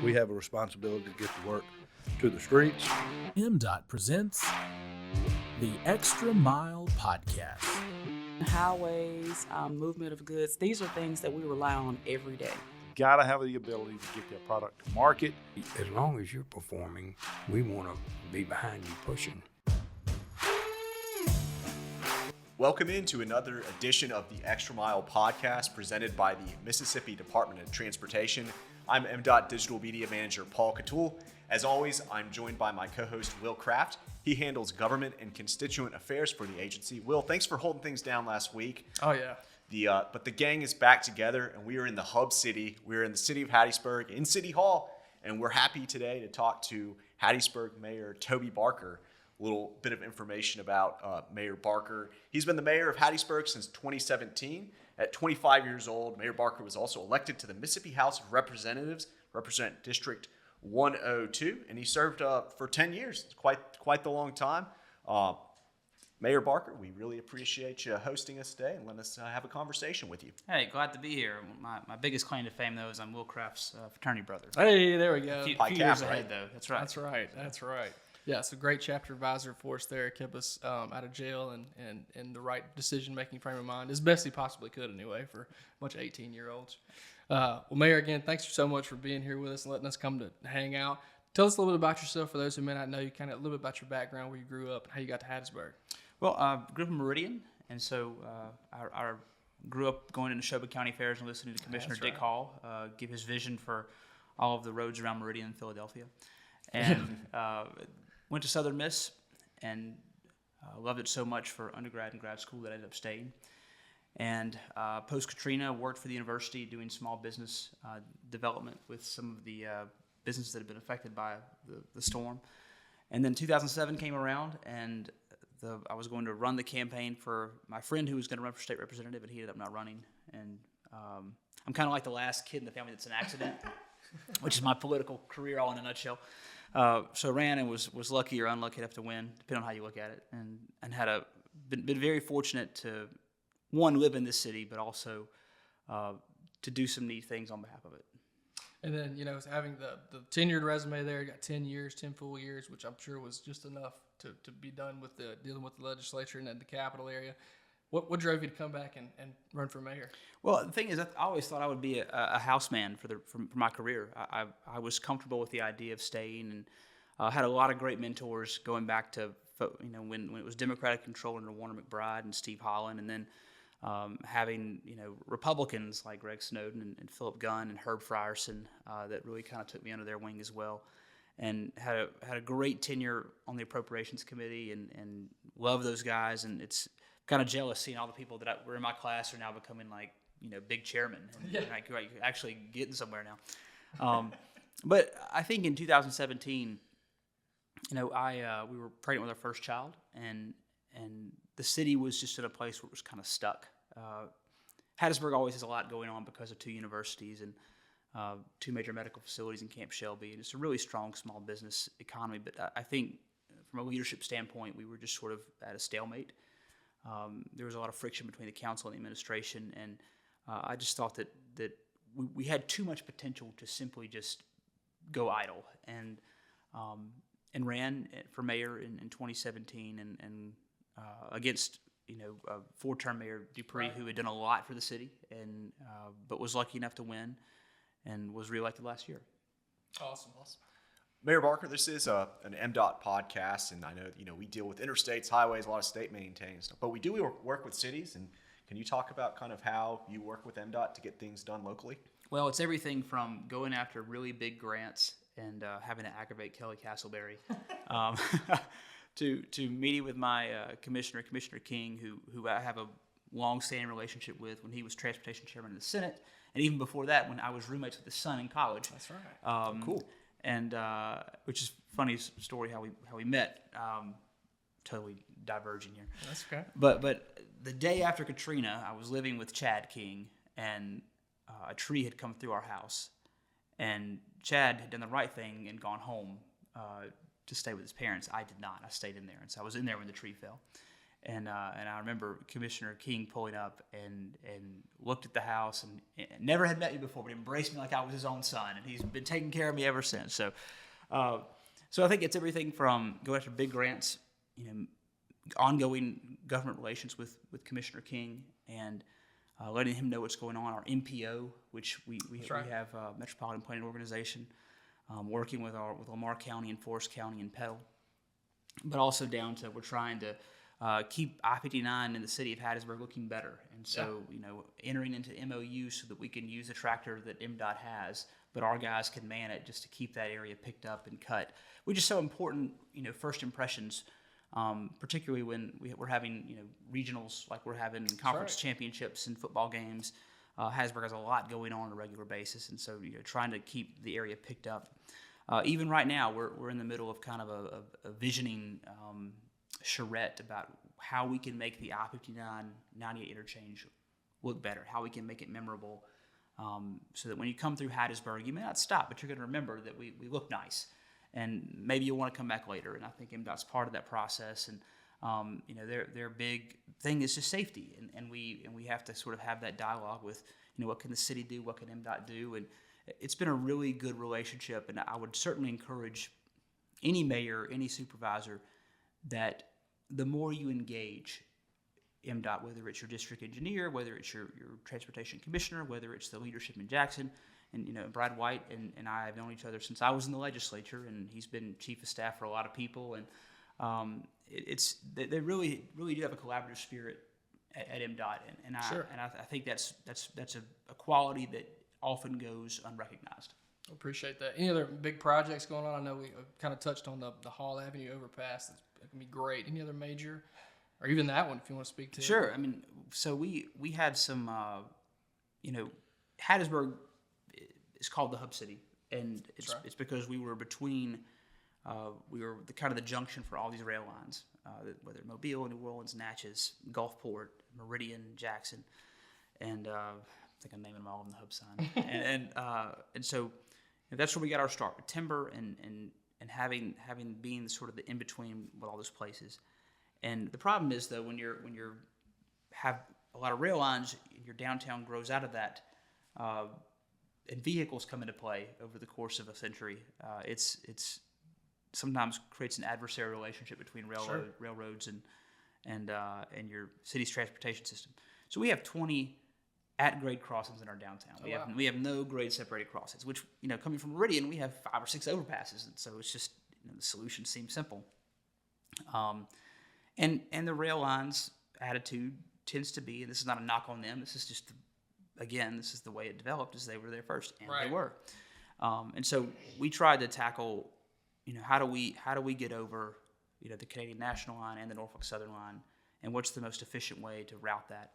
We have a responsibility to get the work to the streets. MDOT presents the Extra Mile Podcast. Highways, movement of goods, these are things that we rely on every day. Got to have the ability to get their product to market. As long as you're performing, we want to be behind you pushing. Welcome into another edition of the Extra Mile Podcast presented by the Mississippi Department of Transportation. I'm MDOT Digital Media Manager Paul Catul. As always, I'm joined by my co-host Will Kraft. He handles government and constituent affairs for the agency. Will, thanks for holding things down last week. Oh, yeah. But the gang is back together, and we are in the hub city. We're in the city of Hattiesburg in City Hall, and we're happy today to talk to Hattiesburg Mayor Toby Barker. A little bit of information about Mayor Barker. He's been the mayor of Hattiesburg since 2017. At 25 years old, Mayor Barker was also elected to the Mississippi House of Representatives, represent District 102, and he served for 10 years. It's quite the long time. Mayor Barker, we really appreciate you hosting us today and letting us have a conversation with you. Hey, glad to be here. My biggest claim to fame, though, is I'm Will Kraft's fraternity brother. Hey, there we go. A few years ahead, though. That's right. That's right. Yeah, it's a great chapter advisor for us there. Kept us out of jail and in the right decision-making frame of mind, as best he possibly could anyway, for a bunch of 18-year-olds. Well, Mayor, again, thanks so much for being here with us and letting us come to hang out. Tell us a little bit about yourself for those who may not know you, kind of a little bit about your background, where you grew up, and how you got to Hattiesburg. Well, I grew up in Meridian, and so I grew up going into Neshoba County fairs and listening to Commissioner Dick Hall give his vision for all of the roads around Meridian and Philadelphia. And went to Southern Miss and loved it so much for undergrad and grad school that I ended up staying. And post-Katrina, worked for the university doing small business development with some of the businesses that had been affected by the storm. And then 2007 came around, and I was going to run the campaign for my friend who was going to run for state representative, and he ended up not running. And I'm kind of like the last kid in the family that's an accident, which is my political career all in a nutshell. So I ran and was lucky or unlucky enough to win, depending on how you look at it, and had been very fortunate to, one, live in this city, but also to do some neat things on behalf of it. And then, having the tenured resume there, you got 10 years, 10 full years, which I'm sure was just enough to be done with dealing with the legislature and the capital area. What drove you to come back and run for mayor? Well, the thing is, I always thought I would be a houseman for my career. I was comfortable with the idea of staying, and had a lot of great mentors going back to when it was Democratic control under Warner McBride and Steve Holland, and then having Republicans like Greg Snowden and Philip Gunn and Herb Frierson that really kind of took me under their wing as well. And had a great tenure on the Appropriations Committee, and love those guys. And it's kind of jealous seeing all the people that were in my class are now becoming big chairmen, and actually getting somewhere now. But I think in 2017, we were pregnant with our first child, and the city was just in a place where it was kind of stuck. Hattiesburg always has a lot going on because of two universities and two major medical facilities in Camp Shelby, and it's a really strong small business economy. But I think from a leadership standpoint, we were just sort of at a stalemate. There was a lot of friction between the council and the administration, and I just thought that we had too much potential to simply just go idle, and ran for mayor in 2017 and against four-term Mayor Dupree, who had done a lot for the city, and but was lucky enough to win and was reelected last year. Awesome. Mayor Barker, this is an MDOT podcast, and I know we deal with interstates, highways, a lot of state maintained stuff, but we do work with cities. And can you talk about kind of how you work with MDOT to get things done locally? Well, it's everything from going after really big grants and having to aggravate Kelly Castleberry, to meeting with my Commissioner King, who I have a long-standing relationship with when he was transportation chairman of the Senate, and even before that when I was roommates with his son in college. That's right. Cool. And which is a funny story how we met. Totally diverging here. That's okay. But the day after Katrina, I was living with Chad King, and a tree had come through our house, and Chad had done the right thing and gone home to stay with his parents. I did not. I stayed in there, and so I was in there when the tree fell. And I remember Commissioner King pulling up and looked at the house and never had met me before, but embraced me like I was his own son, and he's been taking care of me ever since. So, so I think it's everything from going after big grants, ongoing government relations with Commissioner King, and letting him know what's going on. Our MPO, which we have Metropolitan Planning Organization, working with Lamar County and Forest County and Petal, but also down to we're trying to keep I-59 in the city of Hattiesburg looking better. And so, entering into MOU so that we can use the tractor that MDOT has, but our guys can man it just to keep that area picked up and cut, which is so important, first impressions, particularly when we're having, regionals, like we're having conference championships and football games. Hattiesburg has a lot going on a regular basis. And so, trying to keep the area picked up. Even right now, we're in the middle of kind of a visioning charrette about how we can make the I-59-98 interchange look better, how we can make it memorable, so that when you come through Hattiesburg, you may not stop, but you're going to remember that we look nice, and maybe you'll want to come back later. And I think MDOT's part of that process. And their big thing is just safety, and we have to sort of have that dialogue with what can the city do, what can MDOT do, and it's been a really good relationship. And I would certainly encourage any mayor, any supervisor, that the more you engage MDOT, whether it's your district engineer, whether it's your transportation commissioner, whether it's the leadership in Jackson, and Brad White and I have known each other since I was in the legislature, and he's been chief of staff for a lot of people, and they really do have a collaborative spirit at MDOT, and I think that's a quality that often goes unrecognized. Appreciate that. Any other big projects going on? I know we kind of touched on the Hall Avenue overpass. That's going to be great. Any other major, or even that one, if you want to speak to? Sure. I mean, so we had some, Hattiesburg is called the Hub City, and it's because we were between, we were the junction for all these rail lines, whether Mobile, New Orleans, Natchez, Gulfport, Meridian, Jackson, and I think I'm naming them all on the Hub sign, and so. That's where we got our start with timber and having being sort of the in between with all those places. And the problem is though when you're have a lot of rail lines, your downtown grows out of that, and vehicles come into play over the course of a century. It's sometimes creates an adversarial relationship between railroads and your city's transportation system. So we have 20 at-grade crossings in our downtown. We have no grade separated crossings, which, coming from Meridian, we have 5 or 6 overpasses. And so it's just, the solution seems simple. And the rail lines attitude tends to be, and this is not a knock on them, this is just, this is the way it developed, is they were there first, and they were. And so we tried to tackle, how do we get over, the Canadian National Line and the Norfolk Southern Line, and what's the most efficient way to route that?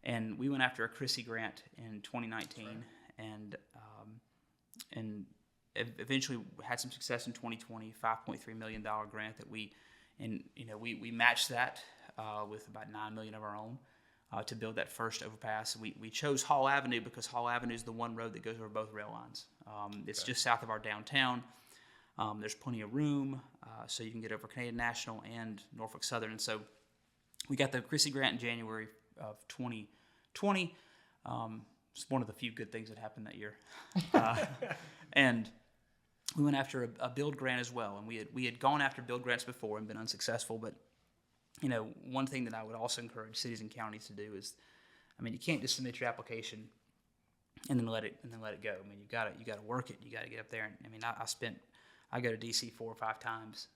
And we went after a CRISI grant in 2019, and eventually had some success in 2020. $5.3 million grant that we matched that with about $9 million of our own to build that first overpass. We chose Hall Avenue because Hall Avenue is the one road that goes over both rail lines. It's just south of our downtown. There's plenty of room, so you can get over Canadian National and Norfolk Southern. And so we got the CRISI grant in January of 2020. It's one of the few good things that happened that year. And we went after a build grant as well. And we had gone after build grants before and been unsuccessful. But, one thing that I would also encourage cities and counties to do is, you can't just submit your application and then let it go. You gotta work it. You gotta get up there. And I go to DC 4 or 5 times,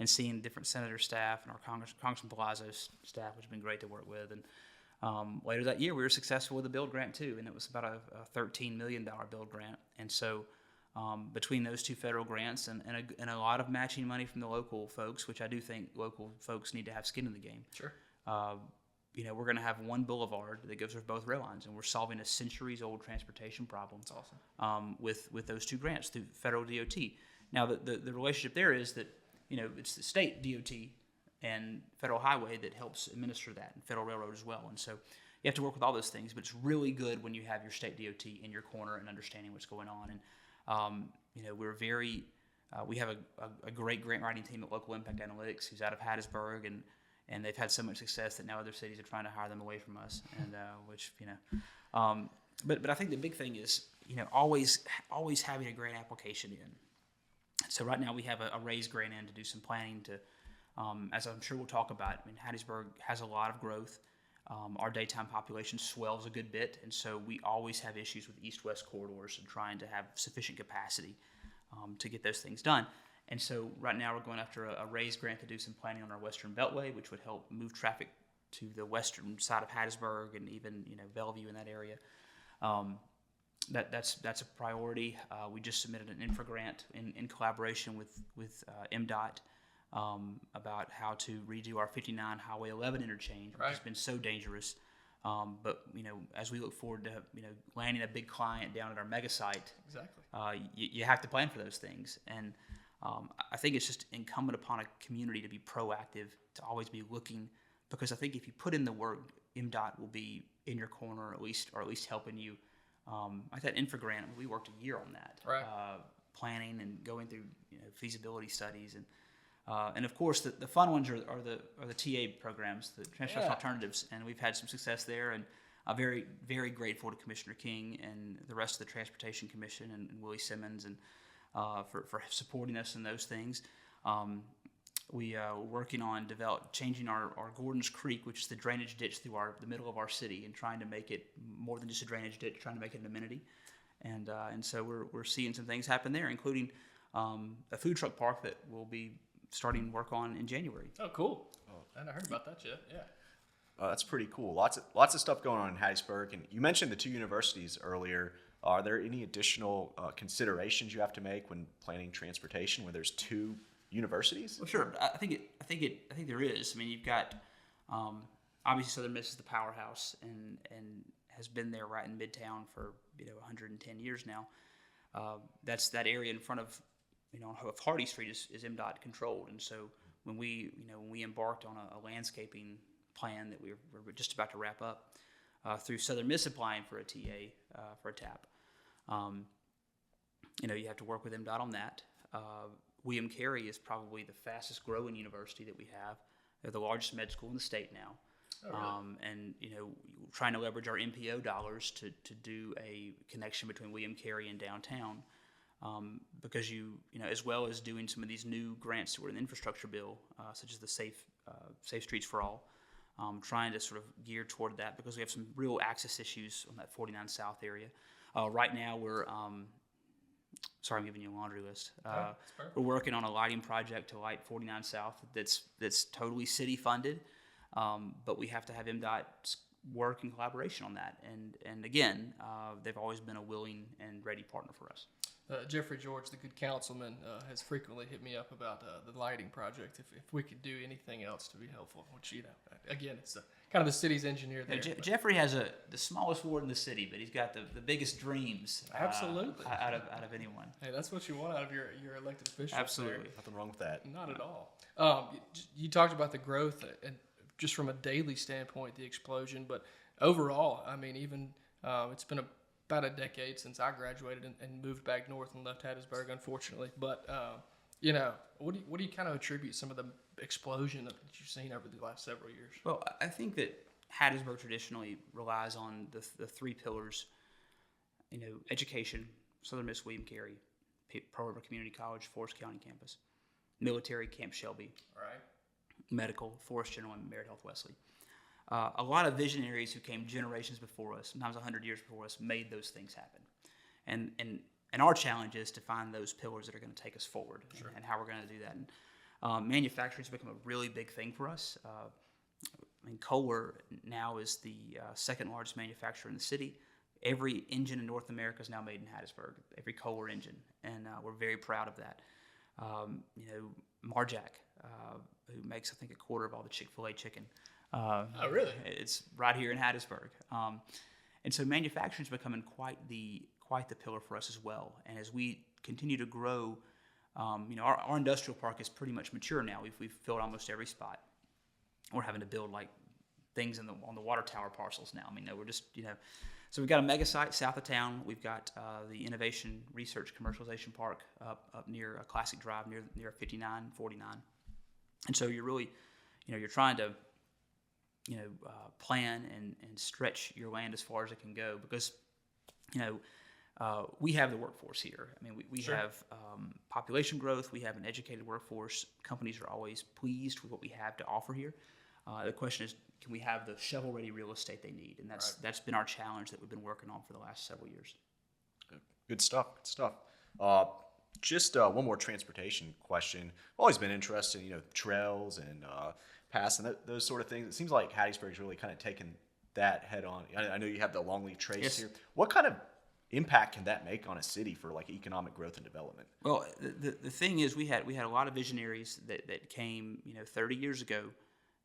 and seeing different senator staff and our Congressman Palazzo's staff, which has been great to work with. And later that year, we were successful with a build grant too, and it was about a $13 million build grant. And so between those 2 federal grants and a lot of matching money from the local folks, which I do think local folks need to have skin in the game. Sure. We're going to have one boulevard that goes over both rail lines, and we're solving a centuries-old transportation problem. That's awesome. With those 2 grants through federal DOT. Now, the relationship there is that, it's the state DOT and federal highway that helps administer that, and federal railroad as well. And so you have to work with all those things, but it's really good when you have your state DOT in your corner and understanding what's going on. And, we have a great grant writing team at Local Impact Analytics who's out of Hattiesburg, and and they've had so much success that now other cities are trying to hire them away from us, and which but I think the big thing is always having a grant application in. So right now we have a raised grant in to do some planning to, as I'm sure we'll talk about. I mean, Hattiesburg has a lot of growth. Our daytime population swells a good bit, and so we always have issues with east-west corridors and trying to have sufficient capacity to get those things done. And so right now we're going after a raised grant to do some planning on our Western Beltway, which would help move traffic to the western side of Hattiesburg and even Bellevue in that area. That's a priority. We just submitted an infra grant in collaboration with MDOT about how to redo our 59 Highway 11 interchange, which has been so dangerous. But as we look forward to landing a big client down at our mega site, you have to plan for those things. And I think it's just incumbent upon a community to be proactive, to always be looking, because I think if you put in the work, MDOT will be in your corner, or at least helping you. Like that infra grant, we worked a year on that, planning and going through feasibility studies, and of course the fun ones are the TA programs, the transportation alternatives, and we've had some success there, and I'm very, very grateful to Commissioner King and the rest of the Transportation Commission and Willie Simmons and for supporting us in those things. We are working on changing our Gordon's Creek, which is the drainage ditch through the middle of our city, and trying to make it more than just a drainage ditch, trying to make it an amenity. And so we're seeing some things happen there, including a food truck park that we'll be starting work on in January. Oh, cool. I hadn't heard about that yet. Yeah. That's pretty cool. Lots of stuff going on in Hattiesburg. And you mentioned the two universities earlier. Are there any additional considerations you have to make when planning transportation when there's two universities? Well, sure. I think there is. I mean, you've got obviously Southern Miss is the powerhouse and has been there right in Midtown for 110 years now. That's that area in front of of Hardy Street is MDOT controlled, and so when we embarked on a landscaping plan that we're just about to wrap up through Southern Miss applying for a TA for a TAP, you have to work with MDOT on that. William Carey is probably the fastest growing university that we have. They're the largest med school in the state now. Oh, really? And trying to leverage our MPO dollars to do a connection between William Carey and downtown, because as well as doing some of these new grants that were in the infrastructure bill, such as the Safe Streets for All, trying to sort of gear toward that because we have some real access issues on that 49 South area. Right now we're sorry, I'm giving you a laundry list. We're working on a lighting project to light 49 South that's totally city funded, but we have to have MDOT work in collaboration on that. And again, they've always been a willing and ready partner for us. Jeffrey George, the good councilman, has frequently hit me up about the lighting project. If we could do anything else to be helpful, which again, it's kind of the city's engineer there. Jeffrey has the smallest ward in the city, but he's got the biggest dreams. Absolutely. Out of anyone. Hey, that's what you want out of your elected official. Absolutely. There. Nothing wrong with that. Not at all. You talked about the growth and just from a daily standpoint, the explosion, but overall, I mean, even it's been about a decade since I graduated and moved back north and left Hattiesburg, unfortunately. But what do you kind of attribute some of the explosion that you've seen over the last several years? Well, I think that Hattiesburg traditionally relies on the three pillars: education, Southern Miss William Carey, Pearl River Community College, Forest County campus, military, Camp Shelby, right, medical, Forest General, and Merit Health Wesley. A lot of visionaries who came generations before us, sometimes 100 years before us, made those things happen. And our challenge is to find those pillars that are going to take us forward. Sure. And how we're going to do that. And manufacturing has become a really big thing for us. Kohler now is the second largest manufacturer in the city. Every engine in North America is now made in Hattiesburg, every Kohler engine. And we're very proud of that. Marjack, who makes, I think, a quarter of all the Chick-fil-A chicken. Oh, really? It's right here in Hattiesburg. And so manufacturing is becoming quite the pillar for us as well. And as we continue to grow, our industrial park is pretty much mature now. We've filled almost every spot. We're having to build like things on the water tower parcels now. I mean, we're just, so we've got a mega site south of town. We've got the Innovation Research Commercialization Park up near Classic Drive near 59, 49. And so you're really, you're trying to, plan and stretch your land as far as it can go because, we have the workforce here. I mean, we have population growth. We have an educated workforce. Companies are always pleased with what we have to offer here. The question is, can we have the shovel-ready real estate they need? And that's been our challenge that we've been working on for the last several years. Good stuff. Good stuff. Just one more transportation question. I've always been interested in, trails and paths and those sort of things. It seems like Hattiesburg's really kind of taken that head on. I know you have the Longleaf Trace here. What kind of impact can that make on a city for like economic growth and development? Well, the thing is, we had a lot of visionaries that came 30 years ago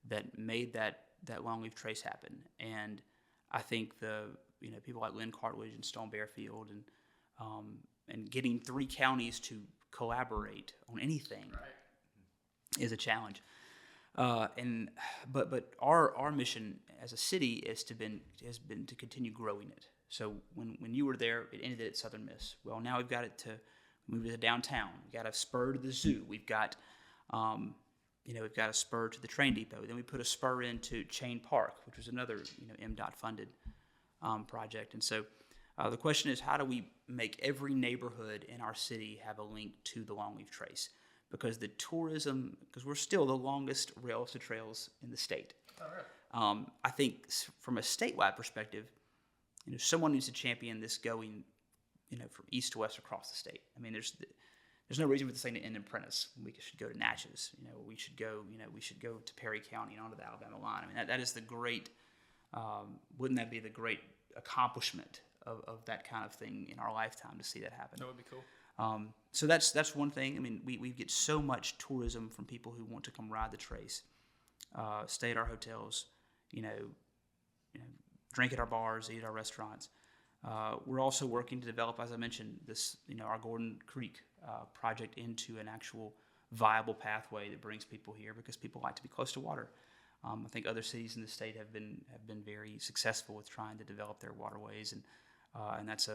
that made that Longleaf Trace happen, and I think people like Lynn Cartledge and Stone Bearfield and getting 3 counties to collaborate on anything is a challenge. But our mission as a city has been to continue growing it. So when you were there, it ended at Southern Miss. Well, now we've got it to move to downtown. We've got a spur to the zoo. We've got we've got a spur to the train depot. Then we put a spur into Chain Park, which was another MDOT funded project. And so the question is, how do we make every neighborhood in our city have a link to the Longleaf Trace? Because because we're still the longest rails to trails in the state. All right. I think from a statewide perspective, someone needs to champion this going, from east to west across the state. I mean, there's no reason for this thing to end in Prentice. We should go to Natchez. We should go to Perry County and onto the Alabama line. I mean, that is the great. Wouldn't that be the great accomplishment of that kind of thing in our lifetime to see that happen? That would be cool. So that's one thing. I mean, we get so much tourism from people who want to come ride the Trace, stay at our hotels, drink at our bars, eat at our restaurants. We're also working to develop, as I mentioned, this our Gordon Creek project into an actual viable pathway that brings people here because people like to be close to water. I think other cities in the state have been very successful with trying to develop their waterways, and that's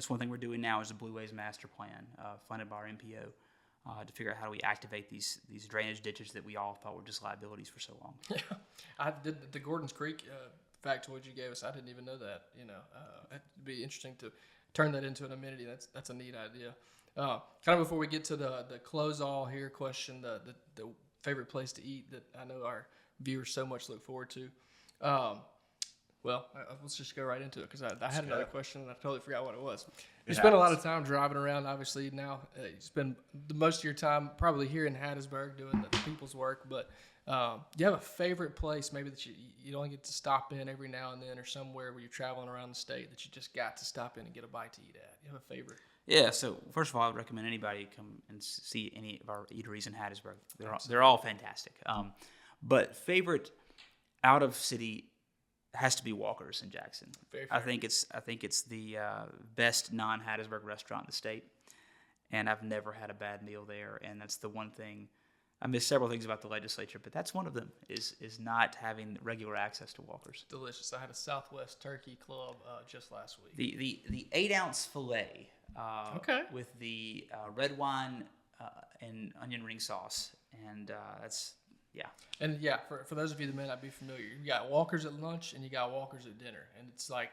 one thing we're doing now is the Blue Ways Master Plan, funded by our MPO, to figure out how do we activate these drainage ditches that we all thought were just liabilities for so long. Yeah, I did the Gordon's Creek factoid you gave us. I didn't even know that. It'd be interesting to turn that into an amenity. That's a neat idea. Kind of before we get to the close all here question, the favorite place to eat that I know our viewers so much look forward to. Let's just go right into it because I had another question and I totally forgot what it was. You spend a lot of time driving around, obviously. Now you spend the most of your time probably here in Hattiesburg doing the people's work, but do you have a favorite place maybe that you only get to stop in every now and then, or somewhere where you're traveling around the state that you just got to stop in and get a bite to eat at? You have a favorite? Yeah, so first of all, I would recommend anybody come and see any of our eateries in Hattiesburg. They're all fantastic. But favorite out of city has to be Walker's in Jackson. I think it's the best non-Hattiesburg restaurant in the state, and I've never had a bad meal there. And that's the one thing. I miss several things about the legislature, but that's one of them is not having regular access to Walker's. Delicious. I had a Southwest Turkey Club just last week. The 8-ounce filet with the red wine and onion ring sauce, and that's. Yeah. And for those of you that may not be familiar, you got Walker's at lunch and you got Walker's at dinner. And it's like,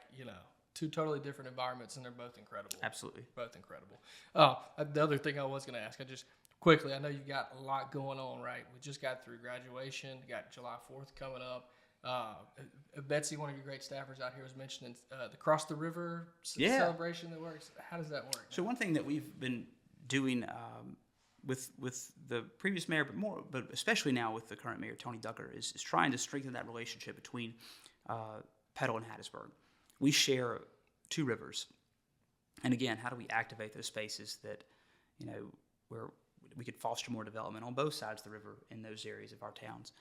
two totally different environments, and they're both incredible. Absolutely. Both incredible. The other thing I was going to ask, I know you got a lot going on, right? We just got through graduation, got July 4th coming up. Betsy, one of your great staffers out here, was mentioning the Cross the River celebration that works. How does that work? So one thing that we've been doing with the previous mayor, but especially now with the current mayor, Tony Ducker, is trying to strengthen that relationship between Petal and Hattiesburg. We share 2 rivers. And again, how do we activate those spaces that, where we could foster more development on both sides of the river in those areas of our towns?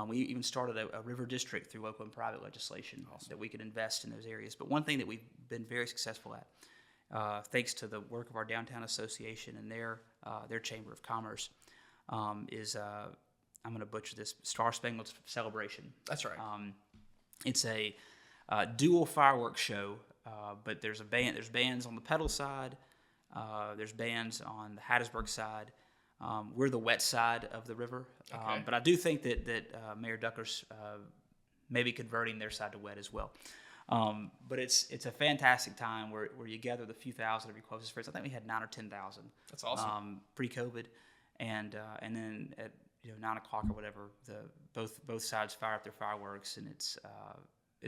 We even started a river district through local and private legislation that we could invest in those areas. But one thing that we've been very successful at, thanks to the work of our downtown association and their chamber of commerce, is I'm going to butcher this, Star Spangled Celebration. That's right. It's a dual fireworks show, but there's bands on the Petal side, there's bands on the Hattiesburg side, We're the wet side of the river, Okay. but I do think that Mayor Ducker's maybe converting their side to wet as well. But it's a fantastic time where you gather the few thousand of your closest friends. I think we had 9,000 or 10,000. That's awesome. Pre-COVID, and then at 9 o'clock or whatever, both sides fire up their fireworks, and it's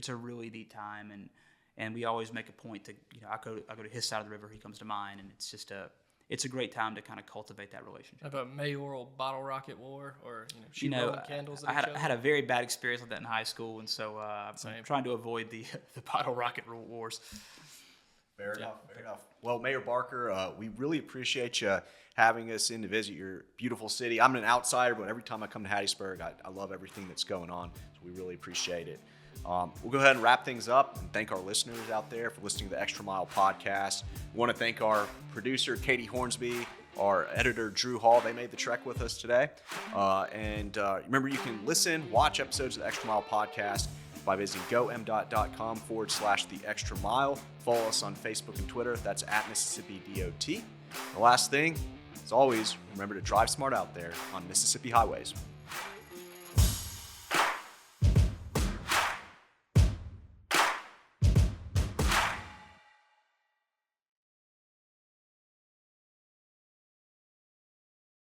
a really neat time. And we always make a point to I go to his side of the river, he comes to mine, and it's just it's a great time to kind of cultivate that relationship. Have a mayoral bottle rocket war, or shoot Roman candles at I each had, other? I had a very bad experience with that in high school, and so I'm Same. trying to avoid the bottle rocket wars. Fair enough. Well, Mayor Barker, we really appreciate you having us in to visit your beautiful city. I'm an outsider, but every time I come to Hattiesburg, I love everything that's going on, so we really appreciate it. We'll go ahead and wrap things up and thank our listeners out there for listening to the Extra Mile podcast. We want to thank our producer, Katie Hornsby, our editor, Drew Hall. They made the trek with us today. And remember, you can watch episodes of the Extra Mile podcast by visiting gomdot.com/the extra mile. Follow us on Facebook and Twitter. That's at Mississippi DOT. The last thing, as always, remember to drive smart out there on Mississippi highways.